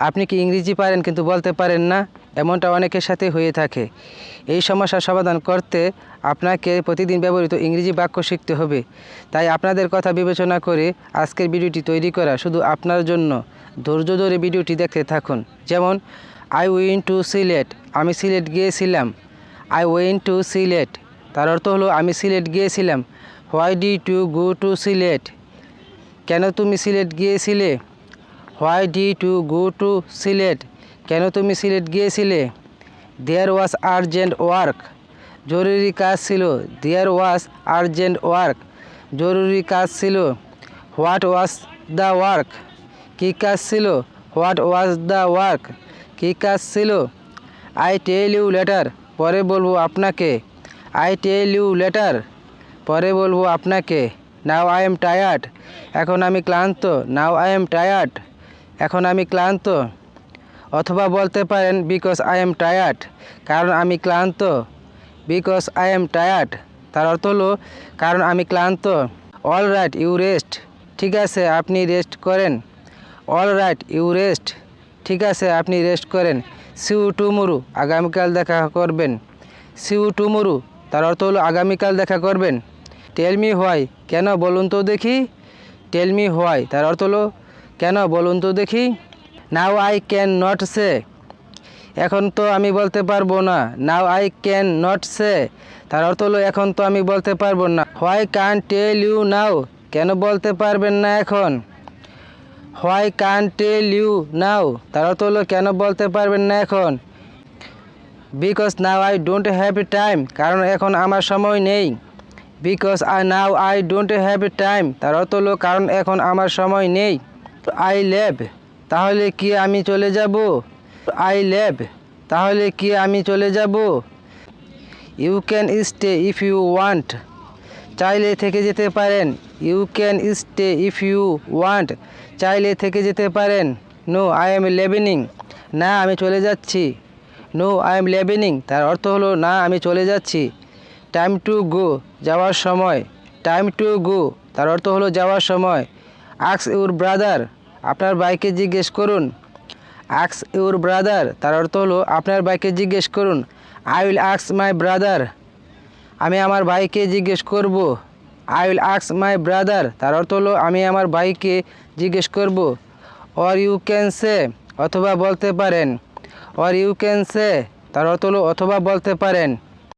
আপনি কি ইংরেজি পারেন কিন্তু বলতে পারেন না? এমনটা অনেকের সাথে হয়ে থাকে। এই সমস্যার সমাধান করতে আপনাকে প্রতিদিন ব্যবহৃত ইংরেজি বাক্য শিখতে হবে। তাই আপনাদের কথা বিবেচনা করে আজকের ভিডিওটি তৈরি করা শুধু আপনার জন্য। ধৈর্য ধরে ভিডিওটি দেখতে থাকুন। যেমন আই ওয়েন্ট টু সিলেট, আমি সিলেট গিয়েছিলাম। আই ওয়েন্ট টু সিলেট, তার অর্থ হলো আমি সিলেট গিয়েছিলাম। Why did you go to Sylhet, কেন তুমি সিলেট গিয়েছিলে? Why did you go to Sylhet, কেন তুমি সিলেট গিয়েছিলে? দেয়ার ওয়াজ আর্জেন্ট ওয়ার্ক, জরুরি কাজ ছিল। দেয়ার ওয়াজ আর্জেন্ট ওয়ার্ক, জরুরি কাজ ছিল। হোয়াট ওয়াজ দ্য ওয়ার্ক, কী কাজ ছিল? হোয়াট ওয়াজ দ্য ওয়ার্ক, কী কাজ ছিল? আই টেল ইউ লেটার, পরে বলবো আপনাকে। আই টেল ইউ লেটার, পরে বলবো আপনাকে। নাও আই এম টায়ার্ড, এখন আমি ক্লান্ত। নাও আই এম টায়ার্ড, এখন আমি ক্লান্ত। অথবা বলতে পারেন বিকজ আই এম টায়ার্ড, কারণ আমি ক্লান্ত। বিকজ আই এম টায়ার্ড, তার অর্থ হলো কারণ আমি ক্লান্ত। অল রাইট ইউ রেস্ট, ঠিক আছে আপনি রেস্ট করেন। অল রাইট ইউ রেস্ট, ঠিক আছে আপনি রেস্ট করেন। সি ইউ টুমরো, আগামীকাল দেখা করবেন। সি ইউ টুমরো, তার অর্থ হলো আগামীকাল দেখা করবেন। টেল মি হোয়াই, কেন বলুন তো দেখি। টেল মি হোয়াই, তার অর্থ হলো কেন বলুন তো দেখি। নাও আই ক্যান নট সে, এখন তো আমি বলতে পারবো না। নাও আই ক্যান নট সে, তার অর্থ হলো এখন তো আমি বলতে পারবো না। হোয়াই কান্ট টেল ইউ নাও, কেন বলতে পারবেন না এখন। হোয়াই কান্ট টেল ইউ নাও, তার অর্থ হলো কেন বলতে পারবেন না এখন। Because now I don't have time, কারণ এখন আমার সময় নেই। Because now I don't have time, তার অর্থ হলো কারণ এখন আমার সময় নেই। আই লেভ, তাহলে কি আমি চলে যাব। আই লেভ, তাহলে কি আমি চলে যাব। You can stay if you want, চাইলে থেকে যেতে পারেন। You can stay if you want, চাইলে থেকে যেতে পারেন। নো আই এম লিভিং, না আমি চলে যাচ্ছি। নো আই এম লিভিং, তার অর্থ হলো না আমি চলে যাচ্ছি। টাইম টু গো, যাওয়ার সময়। টাইম টু গো, তার অর্থ হলো যাওয়ার সময়। আস্ক ইউর ব্রাদার, আপনার ভাইকে জিজ্ঞেস করুন। আস্ক ইউর ব্রাদার, তার অর্থ হলো আপনার ভাইকে জিজ্ঞেস করুন। I will ask my brother, আমি আমার ভাইকে জিজ্ঞেস করব। I will ask my brother, তার অর্থ হলো আমি আমার ভাইকে জিজ্ঞেস করব। অর ইউ ক্যান সে, অথবা বলতে পারেন। অর ইউ ক্যান সে, তার অর্থ হলো অথবা বলতে পারেন।